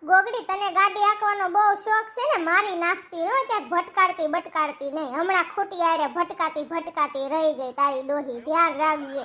ગોગડી તને ગાડી હાંકવાનો બહુ શોખ છે ને, મારી નાખતી હોય ક્યાંક ભટકાડતી બટકાડતી નહીં. હમણાં ખોટી આરે ભટકાતી રહી ગઈ તારી ડોહી, ધ્યાન રાખજે.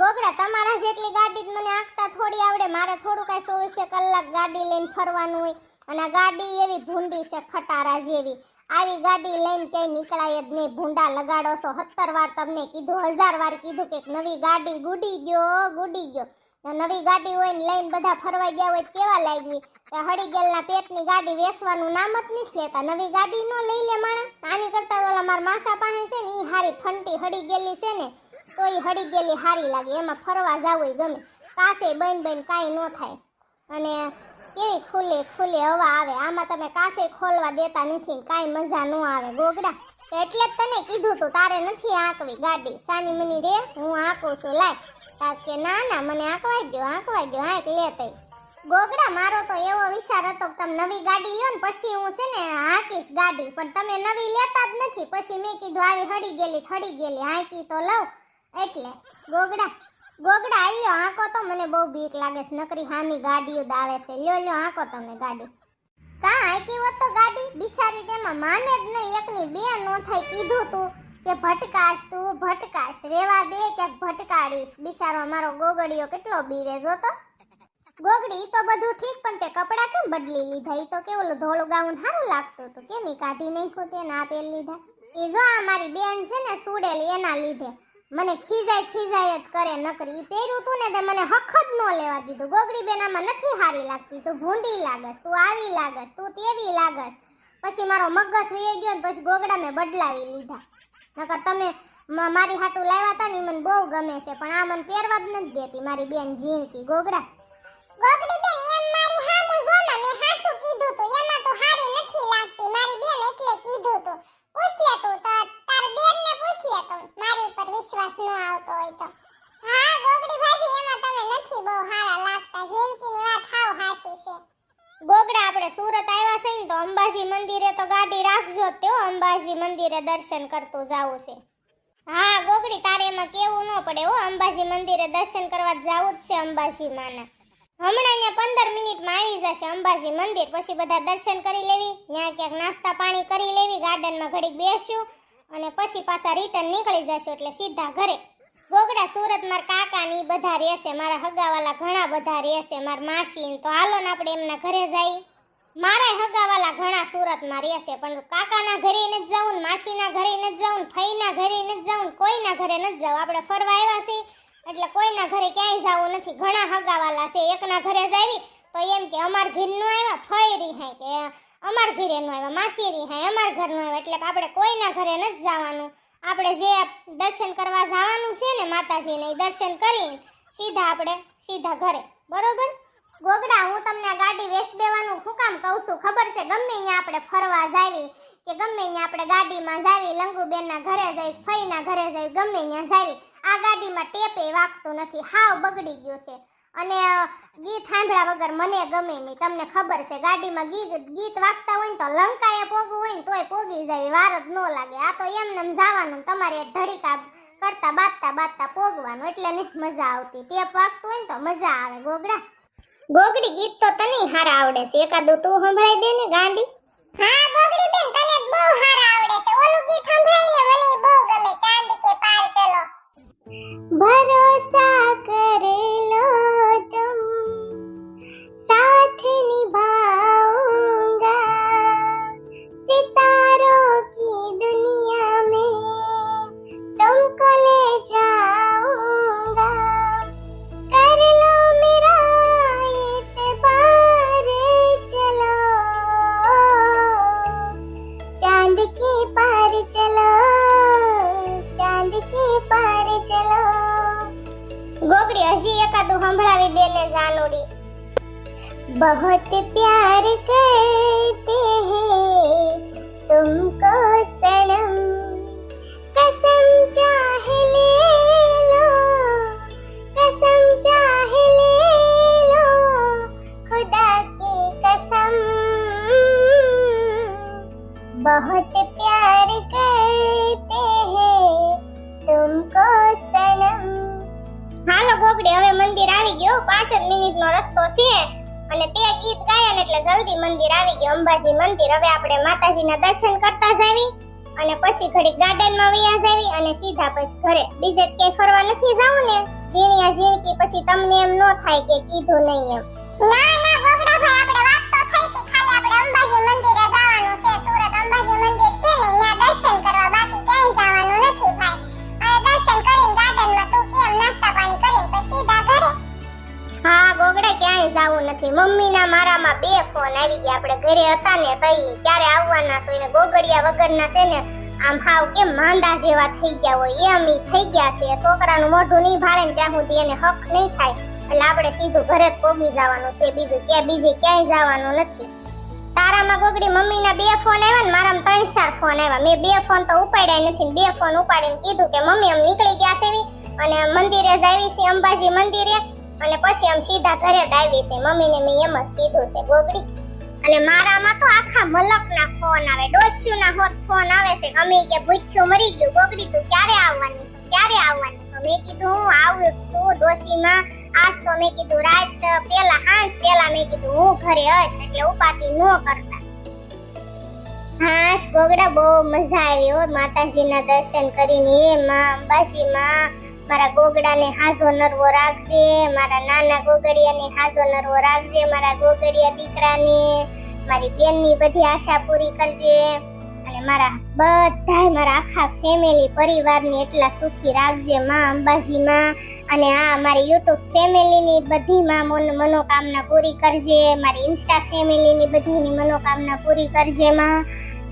ગોગડા તમારા જેટલી ગાડી જ મને હાંકતા થોડી આવડે. મારે થોડું કાંઈ 24 કલાક ગાડી લઈને ફરવાનું હોય. અને આ ગાડી એવી ભૂંડી છે ખટારા જેવી. આવી ગાડી લઈને ક્યાંય નીકળાય જ નહીં. ભૂંડા લગાડો છો. 17 વાર તમને કીધું, 1000 વાર કીધું કે નવી ગાડી ગુડી ગયો. નવી ગાડી હોય ને લઈને બધા ફરવા ગયા હોય કેવા લાગવી. હળી ગયેલના પેટની ગાડી વેચવાનું નામ જ નથી લેતા. નવી ગાડી નો લઈ લે માણા. આની કરતા ઓલા મારા માસા પાસે છે ને ઈ હારી ફંટી હળી ગયેલી છે ને, તો ઈ હળી ગયેલી હારી લાગે. એમાં ફરવા જાવું ગમે. કાસે બન કાંઈ ન થાય. અને કેવી ખુલ્લી હવા આવે. આમાં તમે કાસે ખોલવા દેતા નથી ને કાંઈ મજા ન આવે ગોગડા. એટલે જ તને કીધું તું તારે નથી આંકવી ગાડી. સાની મની રે હું આંકું છું લાય. કે ના મને આંકવાઈ ગયો આંક લેતઈ. ગોગડા મારો તો એવો વિચાર હતો કે તમે નવી ગાડી લ્યો ને પછી હું છે ને હાંકીશ ગાડી, પણ તમે નવી લેતા જ નથી. પછી મેં કીધું આવી હળી ગયેલી હાંકી તો લઉં. એટલે ગોગડા આયો હાંકો તો. મને બહુ બીક લાગે છે, નકરી હામી ગાડીઓ જ આવે છે. લ્યો હાંકો તમે ગાડી. કાં હાંકી હોત તો ગાડી બિચારી તેમાં માને જ નહીં. એકની બે નો થાય. કીધું તું કે ભટકાશ રેવા દે ક્યાંક ભટકાડીશ. બિચારો મારો ગોગડીયો કેટલો બીવે જોતો. ગોગડી તો બધું ઠીક, પણ તે કપડા કેમ બદલી લીધા? ઈ તો કેવું ધોળું ગાઉન સારું લાગતું હતું, કેમ ઈ કાઢી નાખ્યું તે ના પહેરી લીધા? ઈ જો આ મારી બેન છે ને સુડેલી, એના લીધે મને ખીજાય જ કરે નકરી. ઈ પહેર્યું તું ને તે મને હક જ ન લેવા દીધું. ગોગડી બેન આમાં નથી હારી લાગતી. તું ભૂંડી લાગસ, તું આવી લાગસ, તું તેવી લાગસ. પછી મારો મગજ વહી ગયો ને પછી ગોગડા મેં બદલાવી લીધા. નકર તમે મારી હાટું લાવ્યા હતા ને મને બહુ ગમે છે, પણ આ મને પહેરવા જ નથી દેતી મારી બેન જીણકી. ગોગડી બેન એમ મારી હામું જો ને, મેં હાસું કીધું તું. એમાં તો હારી નથી લાગતી મારી બેન, એટલે કીધું તું. પૂછ લે તું તો, તાર બેન ને પૂછ લે તું, મારી ઉપર વિશ્વાસ ન આવતો હોય તો. હા ગોગડી ભાભી એમાં તમે નથી બહુ હારા લાગતા. જીણકીની વાત હાવ હાસી છે. ગોગડા આપણે સુરત આવ્યા છે ને તો અંબાજી મંદિરે તો ગાડી રાખજો જ તે. અંબાજી મંદિરે દર્શન કરતું જાવું છે. હા ગોગડી તારે એમાં કેવું ન પડે હો. અંબાજી મંદિરે દર્શન કરવા જાવું જ છે અંબાજી માના. હમણાં ને 15 મિનિટમાં આવી જશે અંબાજી મંદિર. પછી બધા દર્શન કરી લેવી, ત્યાં ક્યાંક નાસ્તા પાણી કરી લેવી, ગાર્ડનમાં ઘડીક બેસ્યું અને પછી પાછા રિટર્ન નીકળી જશું એટલે સીધા ઘરે. ગોગડા સુરત મારા કાકા ની બધા રહેશે, મારા હગાવાલા ઘણા બધા રહેશે, મારા માસી. તો હાલો ને આપણે એમના ઘરે જઈએ. મારા હગાવાલા ઘણા સુરતમાં રહેશે, પણ કાકાના ઘરે નથી જવું ને માસીના ઘરે નથી જવું ને ફઈના ઘરે નથી જવું ને કોઈના ઘરે નથી જવું. આપણે ફરવા આવ્યા છીએ એટલે કોઈના ઘરે ક્યાંય જવું નથી. ઘણા હગાવાલા છે. એકના ઘરે જાવી તો એમ કે અમાર ઘર નો આવ્યા, ફઈ રી હે કે અમાર ઘરે નો આવ્યા, માસી રી હે અમાર ઘર નો આવ્યા. એટલે આપણે કોઈના ઘરે નથી જવાનું. આપણે જે દર્શન કરવા જવાનું છે ને માતાજીને, એ દર્શન કરી સીધા ઘરે. બરોબર ગોગડા, હું તમને આ ગાડી વેચ દેવાનું શું કામ કહું છું ખબર છે? ગમે ત્યાં આપણે ફરવા જાવી કે ગમે ત્યાં આપણે ગાડીમાં જાવી, લંગુબેનના ઘરે જઈ, ફઈના ઘરે જઈ, ગમે ત્યાં જાવી, આ ગાડીમાં ટેપે વાગતું નથી. હાવ બગડી ગયું છે. અને ગીત સાંભળ્યા વગર મને ગમે નહીં. તમને ખબર છે ગાડીમાં ગીત વાગતા હોય ને તો લંકાએ પોગવું હોય ને તોય પોગી જાય, વાર જ ન લાગે. આ તો એમને જવાનું, તમારે ધડીકા કરતા બાતતા પોગવાનું, એટલે નથી મજા આવતી. ટેપ વાગતું હોય ને તો મજા આવે. ગોગડી ગીત તો તને હારા આવડે છે, એકાદું તું સંભળાઈ દે ને ગાંડી. હા ગોગડી બેન તને બહુ હારા આવડે છે. ઓલું ગીત સંભળાઈને મને બહુ ગમે, ચાંદ કે પાર ચલો. ભરોસા કરેલો तुम साथ निभाऊंगा, सितारों की दुनिया में तुमको ले जाऊंगा, कर लो मेरा एतबार चलो, चांद के पार चलो, चांद के पार चलो. ગોગડી હજી એકાદું સંભળાવી દે ને જાનુડી. बहुत प्यार करते हैं तुमको सनम, कसम चाहे ले लो, कसम चाहे ले लो, खुदा की कसम, बहुत प्यार करते हैं तुमको सनम. હાલો ગોગડી, હવે મંદિર આવી ગયો. 5 જ મિનિટનો રસ્તો છે. અને તે ગીત ગાયા ને એટલે જલ્દી મંદિર આવી ગયું, અંબાજી મંદિર. હવે આપણે માતાજીના દર્શન કરતા જાવી અને પછી ઘડી ગાર્ડનમાં વયા જાવી અને સીધા પછી ઘરે. બીજે ક્યાંય ફરવા નથી જાવું ને ઝીણિયા ઝીણકી, પછી તમને એમ ન થાય કે કીધું નહીં એમ. ના ના ગોગડાભાઈ, આપણે વાત તો થઈ કે ખાલી આપણે અંબાજી મંદિરે જવાનું છે. સુરત અંબાજી મંદિર છે ને ત્યાં દર્શન કરવા, બાકી ક્યાંય જવાનું નથી ભાઈ. અને દર્શન કરીને ગાર્ડનમાં તું કેમ નાસ્તા પાણી કરીને પછી સીધા ઘરે. હા ગોગડા, ક્યાંય જાવું નથી. મમ્મીના મારામાં 2 ફોન આવી ગયા. આપણે ઘરે હતા ને તઈ ક્યારે આવવાના છો, ને ગોગડિયા વગરના છે ને આમ હાવ કેમ માંદા જેવા થઈ ગયા હોય એમ ઈ થઈ ગયા છે. છોકરાનું મોઢું નહીં ભાળે ને ત્યાં સુધી એને હક નહીં થાય, એટલે આપણે સીધું ઘરે જ પોગી જવાનું છે. બીજું બીજે ક્યાંય જવાનું નથી. તારામાં ગોગડી મમ્મીના 2 ફોન આવ્યા ને મારામાં 3-4 ફોન આવ્યા. મેં 2 ફોન તો ઉપાડ્યા નથી. 2 ફોન ઉપાડીને કીધું કે મમ્મી આમ નીકળી ગયા છે અને મંદિરે જ આવી છે, અંબાજી મંદિરે, અને પછી આમ સીધા ઘરે જ આવી છે. મમ્મીને મેં એમ જ કીધું છે ગોગડી. અને મારામાં તો આખા મલકના ફોન આવે, ડોસ્યુના હોત ફોન આવે છે. અમે કે ભૂખ્યું મરી ગયું, ગોગડી તું ક્યારે આવવાની છો, ક્યારે આવવાની છો? મેં કીધું હું આવું છું ડોશીમાં. આજ તો મેં કીધું રાત પેલા હાંજ પેલા મેં કીધું હું ઘરે હશ, એટલે ઉપાતી ન કરતા. હાશ ગોગડા, બહુ મજા આવી હો માતાજીના દર્શન કરીને. એ માં અંબાજીમાં મારા ગોગડાને હાજો નરવો રાખજે, મારા નાના ગોગડિયાને હાજો નરવો રાખજે, મારા ગોગડિયા દીકરાને, મારી બેનની બધી આશા પૂરી કરજે, અને મારા બધાય મારા આખા ફેમિલી પરિવારને એટલા સુખી રાખજે માં અંબાજીમાં. અને આ મારી યુટ્યુબ ફેમિલીની બધી માં મનોકામના પૂરી કરજે, મારી ઇન્સ્ટા ફેમિલીની બધીની મનોકામના પૂરી કરજે માં,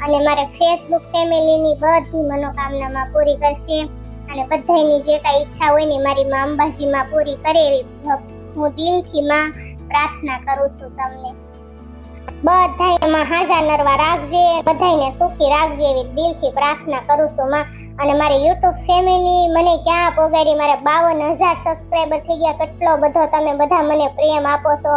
અને મારે ફેસબુક ફેમિલીની બધી મનોકામનામાં પૂરી કરશે. અને બધાયની જે કાંઈ ઈચ્છા હોય ને મારી માં અંબાજીમાં પૂરી કરે એવી હું દિલથી માં પ્રાર્થના કરું છું તમને. બધાયમાં હાજા નરવા રાખજે, બધાયને સુખી રાખજે એવી દિલથી પ્રાર્થના કરું છું માં. અને મારી યુટ્યુબ ફેમિલી મને ક્યાં પોગાડી, મારે 52,000 સબસ્ક્રાઇબર થઈ ગયા. કેટલો બધો તમે બધા મને પ્રેમ આપો છો,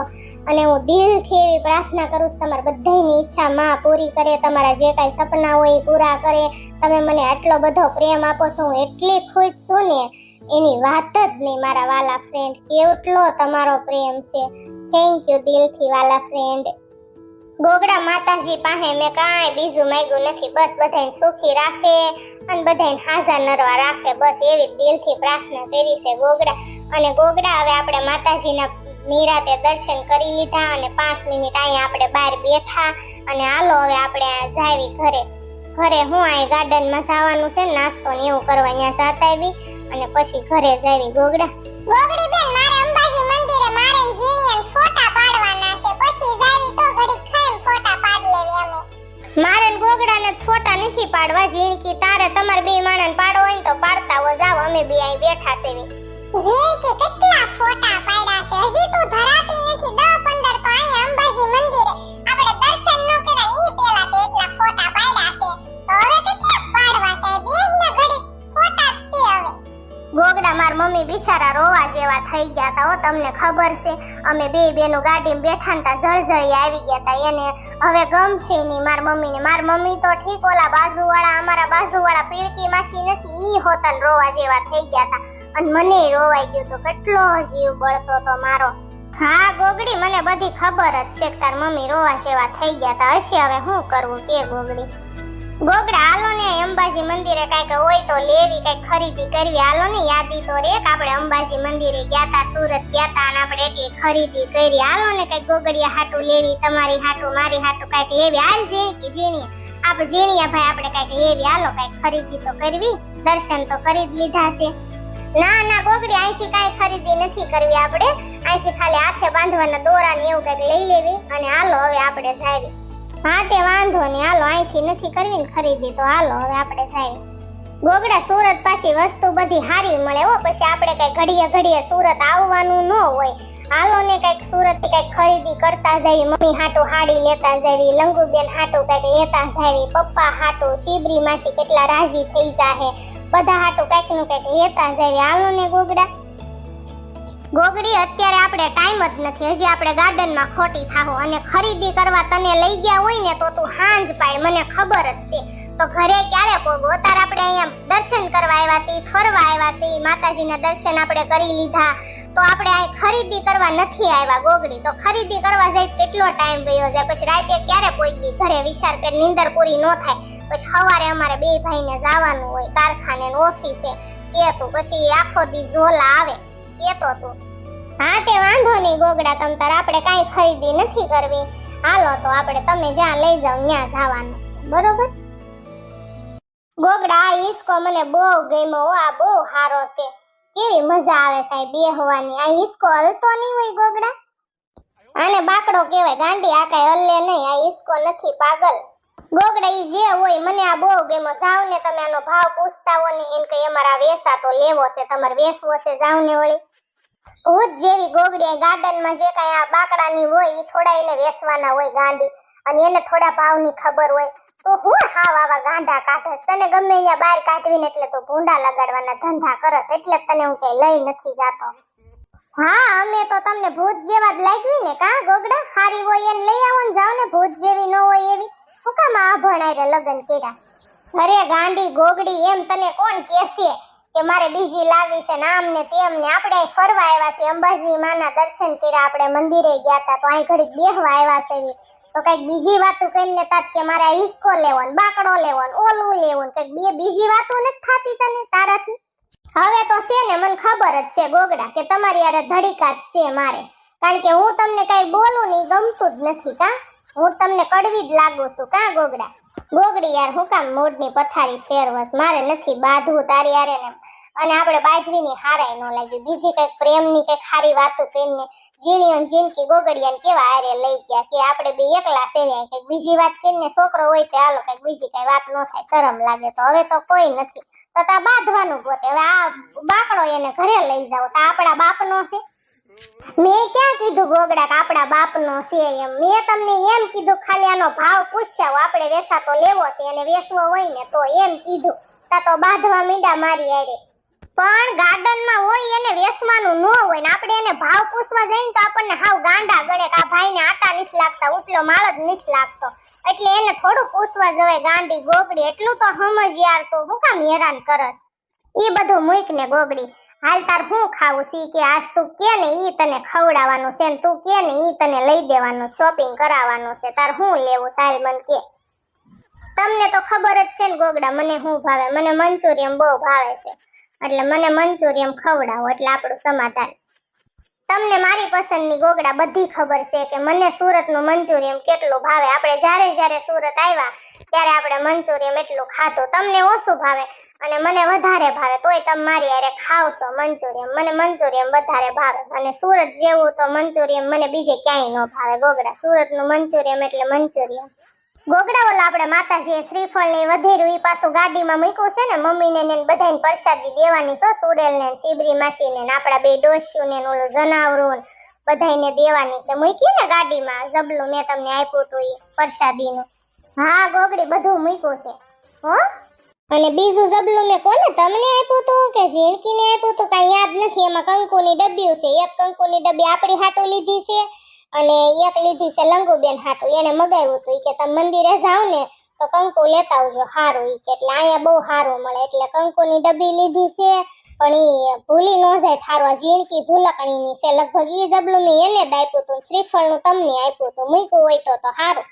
અને હું દિલથી એવી પ્રાર્થના કરું છું તમારા બધાયની ઈચ્છા માં પૂરી કરે, તમારા જે કાંઈ સપના હોય એ પૂરા કરે. તમે મને આટલો બધો પ્રેમ આપો છો, હું એટલી ખુશ છું ને એની વાત જ નહીં મારા વાલા ફ્રેન્ડ. કેટલો તમારો પ્રેમ છે. થેન્ક યુ દિલથી વાલા ફ્રેન્ડ. ગોગડા માતાજી પાસે મેં કાંઈ બીજું માંગ્યું નથી, બસ બધાને સુખી રાખે અને બધાને હાજા નરવા રાખે, બસ એવી દિલથી પ્રાર્થના કરી છે ગોગડા. અને ગોગડા, હવે આપણે માતાજીના નિરાતે દર્શન કરી લીધા અને 5 મિનિટ અહીંયા આપણે બહાર બેઠા, અને હાલો હવે આપણે જાવી ઘરે. ઘરે હું આ ગાર્ડનમાં જવાનું છે, નાસ્તો ને એવું કરવા ત્યાં જાતા આવી અને પછી ઘરે જાવી ગોગડા. ગોગડી બેન, મારે અંબાજી મંદિરે મારે જીણીયન ફોટા પાડવાના છે, પછી જાવી તો ઘડી ખાઈને ફોટા પાડી લેવી અમે. મારે ગોગડાને ફોટા નથી પાડવા, જીણકી તારે તમારે 2 માણસને પાડો હોય ને તો પાડતા હો જાવ, અમે 2 અહીં બેઠા છે. જીણકી કેટલા ફોટા પાડ્યા છે, હજી તું ધરાતી નથી. 10-15 તો અહીંયા અંબાજી મંદિરે આપણે દર્શન ન કર્યા ઈ પેલા તે એટલા ફોટા પાડ્યા છે, તો હવે કેટલા પાડવા છે? બેન ને ઘડી ફોટા છે હવે. ગોગડા, માર મમ્મી બિચારા રોવા જેવા થઈ ગયા તા હો, તમને ખબર છે. અમે 2 બેનો ગાડીમાં બેઠા ને તા જળજળી આવી ગયા તા. એને હવે ગમશે નહીં માર મમ્મીને. માર મમ્મી તો ઠીક, ઓલા બાજુવાળા અમારા બાજુવાળા પીળકી માસી નથી, ઈ હોતન રોવા જેવા થઈ ગયા તા. અને મને રોવાઈ ગયું તો કેટલો જીવ બળતો તો મારો. હા ગોગડી, મને બધી ખબર જ છે કે તાર મમ્મી રોવા જેવા થઈ ગયા તા હશે. હવે શું કરવું કે ગોગડી? ગોગડા, હાલો ને અંબાજી મંદિરે કઈક હોય તો લેવી, કઈક ખરીદી કરવી. હાલો ને, યાદી તો રે કે આપણે અંબાજી મંદિરે ગયા તા, સુરત ગયા તા અને આપણે એટલી ખરીદી કરી. હાલો ને કઈક ગોગડિયા હાટું લેવી, તમારી હાટું મારી હાટું કઈક લેવી. હાલ જેણકી જીણીયા, આપણે જીણીયા ભાઈ આપણે કઈક લેવી. હાલો કઈક ખરીદી તો કરવી, દર્શન તો કરી જ લીધા છે. ના ના ગોગડી, અહીંથી કઈ ખરીદી નથી કરવી આપણે, અહીંથી ખાલી હાથે બાંધવાના દોરા ને એવું કઈક લઈ લેવી અને હાલો હવે આપણે જાવી. હા તે વાંધો નહીં, હાલો અહીંથી નથી કરવી ને ખરીદી, તો હાલો હવે આપણે જાવી. ગોગડા, સુરત પાછી વસ્તુ બધી હારી મળે હો, પછી આપણે કઈ ઘડીએ ઘડીએ સુરત આવવાનું ન હોય. હાલો ને કઈક સુરત થી કઈક ખરીદી કરતા જઈએ. મમ્મી હાટું હાડી લેતા જાવી, લંગુબેન હાટું કઈક લેતા જાવી, પપ્પા હાટું, શીબરી માસી કેટલા રાજી થઈ જાહે, બધા હાટું કઈક નું કઈક લેતા જાવી. હાલો ને ગોગડા. ગોગડી, અત્યારે આપણે ટાઈમ જ નથી, હજી આપણે ગાર્ડનમાં ખોટી થાહો. અને ખરીદી કરવા તને લઈ ગયા હોય ને તો તું હાંજ પાડ, મને ખબર જ છે. તો ઘરે ક્યારે પોગો? અત્યારે આપણે અહીંયા દર્શન કરવા આવ્યા છીએ, ફરવા આવ્યા છીએ, માતાજીના દર્શન આપણે કરી લીધા તો આપણે આ ખરીદી કરવા નથી આવ્યા ગોગડી. તો ખરીદી કરવા જાય કેટલો ટાઈમ વયો જાય, પછી રાતે ક્યારે પહોંચી ઘરે વિચાર કરી નીંદર પૂરી ન થાય. પછી સવારે અમારે બે ભાઈને જવાનું હોય કારખાને ને ઓફિસે. કે તું પછી આખો દી ઝોલા આવે કેતો તું. હા તે વાંધો નહીં ગોગડા, તમ તાર આપણે કાંઈ ખરીદી નથી કરવી. હાલો તો આપણે તમે જ્યાં લઈ જાવ ત્યાં જવાનું, બરોબર? ગોગડા આ હિસકો મને બહુ ગમ્યો, આ બહુ સારો છે. કેવી મજા આવે સાહેબ બેહવાની. આ હિસકો હલતો નહીં હોય ગોગડા, આને બાકડો કહેવાય ગાંડી. આ કઈ હલ્લે નહીં, આ હિસકો નથી પાગલ. ગોગડા ઈ જે હોય મને આ બહુ ગમ્યો. જાવ ને તમે આનો ભાવ પૂછતા હો ને એને કઈ અમારા વેસા તો લેવો છે, તમારે વેસવો છે. જાવ ને વળી ભૂત જેવી ગોગડી ગાર્ડનમાં જે કઈ આ બાકડાની હોય ઈ થોડા એને વેસવાના હોય ગાંડી, અને એને થોડા ભાવની ખબર હોય. તો હું હાવ આવા ગાંડા કાઢે તને ગમે ત્યાં બહાર કાઢવીને એટલે તો ભૂંડા લગાડવાના ધંધા કરસ, એટલે તને હું કઈ લઈ નથી જાતો. હા અમે તો તમને ભૂત જેવા જ લાગવી ને કા ગોગડા? હારી હોય એને લઈ આવો ને જાવ ને, ભૂત જેવી ન હોય એવી. હું કામ આ ભણાયરે લગન કર્યા? અરે ગાંડી ગોગડી એમ તને કોણ કહેશે કે મારે બીજી લાવી છે નામ ને તેમ ને? આપણે ફરવા આવ્યા છીએ, અંબાજી માના દર્શન કર્યા, આપણે મંદિરે ગયા હતા, તો અહીં ઘડીક બેહવા આવ્યા છે. તો કઈક બીજી વાતો કહીને તાત કે મારે હિસકો લેવો ને બાકડો લેવો ને ઓલું લેવું ને કઈક બીજી વાતો નથી થતી તને તારાથી? હવે તો છે ને મને ખબર જ છે ગોગડા કે તમારી યાર ધડીકા જ છે મારે, કારણ કે હું તમને કઈ બોલું નહીં ગમતું જ નથી કા, હું તમને કડવી જ લાગુ છું કા ગોગડા? ગોગડી યાર હું કામ મૂડની પથારી ફેરવસ, મારે નથી બાંધવું તારી યારે ને. અને આપણે બાજરીની હારાય ન લાગી, બીજી કઈક પ્રેમની કઈક ખારી વાતો કહીને ઝીણીઓ ઝીણકી ગોગડિયાને કેવા હારે લઈ ગયા કે આપણે બે એકલા સેવ્યા. કઈક બીજી વાત કહીને છોકરો હોય તો હાલો કઈક બીજી કઈ વાત ન થાય, શરમ લાગે. તો હવે તો કોઈ નથી, તો તા બાંધવાનું પોતે. હવે આ બાકડો એને ઘરે લઈ જાવ, આપણા બાપનો છે? મેં ક્યાં કીધું ગોગડા કે આપણા બાપનો છે એમ? મેં તમને એમ કીધું ખાલી આનો ભાવ પૂછ્યા, આપણે વેસા તો લેવો છે અને વેસવો હોય ને તો એમ કીધું. તા તો બાંધવા મીંડા મારી આરે. પણ ગાર્ડનમાં હોય એને વેસવાનું ન હોય ને આપણે એને ભાવ પૂછવા જઈને તો આપણને હાવ ગાંડા ગણે કે આ ભાઈને આટા નથી લાગતા, ઉટલો માળ જ નથી લાગતો, એટલે એને થોડું પૂછવા જવાય ગાંડી ગોગડી. એટલું તો સમજ યાર, તો હું કામ હેરાન કરસ? ઈ બધું મૂક ને ગોગડી, હાલ તાર હું ખાવું સી કે આજ તું કે ને ઈ તને ખવડાવવાનું છે ને તું કે ને ઈ તને લઈ દેવાનું, શોપિંગ કરાવવાનું છે. તાર હું લેવું સાલ મન કે? તમને તો ખબર જ છે ને ગોગડા મને શું ભાવે, મને મંચુરિયમ બહુ ભાવે છે, એટલે મને મંચુરિયમ ખવડાવો એટલે આપણું સમાધાન. તમને મારી પસંદની ગોગડા બધી ખબર છે કે મને સુરતનું મંચુરિયમ કેટલું ભાવે. આપણે જ્યારે સુરત આવ્યા ત્યારે આપણે મંચુરિયમ એટલું ખાધું, તમને ઓછું ભાવે અને મને વધારે ભાવે, તોય તમે મારી હારે ખાવ છો મંચુરિયમ. મને મંચુરિયમ વધારે ભાવે, અને સુરત જેવું તો મંચુરિયમ મને બીજે ક્યાંય ન ભાવે ગોગડા. સુરતનું મંચુરિયમ એટલે મંચુરિયમ. ગોગડા ઓલા આપણે માતાજીએ શ્રીફળ ને વધેરું ઈ પાછું ગાડીમાં મૂક્યું છે ને, મમ્મીને ને બધાને પ્રસાદી દેવાની છે, સુડેલ ને શીબરી માસીને ને આપણા બે ડોસ્યું ને ઓલું જનાવરું બધાને દેવાની છે. મૂકી ને ગાડીમાં જબલું મેં તમને આપ્યું હતું ઈ પ્રસાદીનું. હા ગોગડી બધું મૂક્યું છે હો. અને બીજું જબલું મેં કોને તમને આપ્યું હતું કે ઝીણકીને આપ્યું હતું કઈ યાદ નથી. એમાં કંકુની ડબ્બી છે, એક કંકુની ડબ્બી આપણી હાટું લીધી છે અને એક લીધી છે લંગુબેન હાટું. એને મગાવ્યું હતું કે તમે મંદિરે જાવ ને તો કંકુ લેતા આવજો સારું ઈ કે, એટલે અહીંયા બહુ સારું મળે એટલે કંકુની ડબ્બી લીધી છે. પણ ઈ ભૂલી ન જાય થારવા, ઝીણકી ભૂલકણીની છે. લગભગ ઈ જબલું મેં એને જ આપ્યું હતું, શ્રીફળનું તમને આપ્યું હતું. મૂક્યું હોય તો સારું.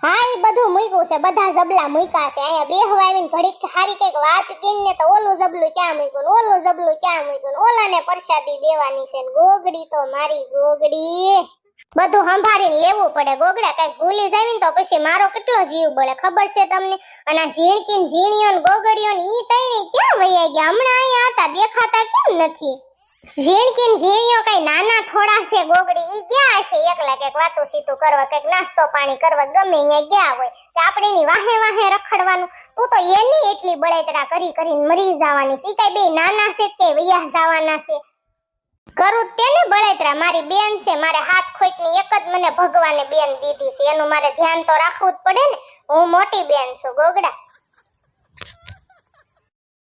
હા ઈ બધું મૂક્યું છે, બધા જબલા મૂક્યા છે. અહીંયા બેહવા આવીને ઘડીક હારી કઈક વાત કરીને તો ઓલું જબલું ક્યાં મૂક્યું, ઓલું જબલું ક્યાં મૂક્યું, ઓલાને પ્રસાદી દેવાની છે. ગોગડી તો મારી ગોગડી બધું સંભાળીને લેવું પડે ગોગડા, કઈક ભૂલી જાવીને તો પછી મારો કેટલો જીવ બળે ખબર છે તમને? અને આ ઝીણકી ને ઝીણીઓ ને ગોગડીઓ ને ઈ તઈને ક્યાં વૈયા ગયા? હમણાં અહીંયા હતા, દેખાતા કેમ નથી? ઝીણકી ને ઝીણીઓ કઈ નાના થોડા છે ગોગડી, ઈ ગયા હશે એકલા કઈક વાતું સીતું કરવા, કઈક નાસ્તો પાણી કરવા ગમે અહીંયા ગયા હોય. તો આપણે એની વાહે વાહે રખડવાનું? તું તો એની એટલી બળેતરા કરીને મરી જવાની છે. ઈ કઈ બે નાના છે કે વૈયા જવાના છે? કરું તેને બળેતરા. મારી બેન છે, મારે હાથ ખોટની એક જ મને ભગવાને બેન દીધી છે, એનું મારે ધ્યાન તો રાખવું જ પડે ને. હું મોટી બેન છું ગોગડા.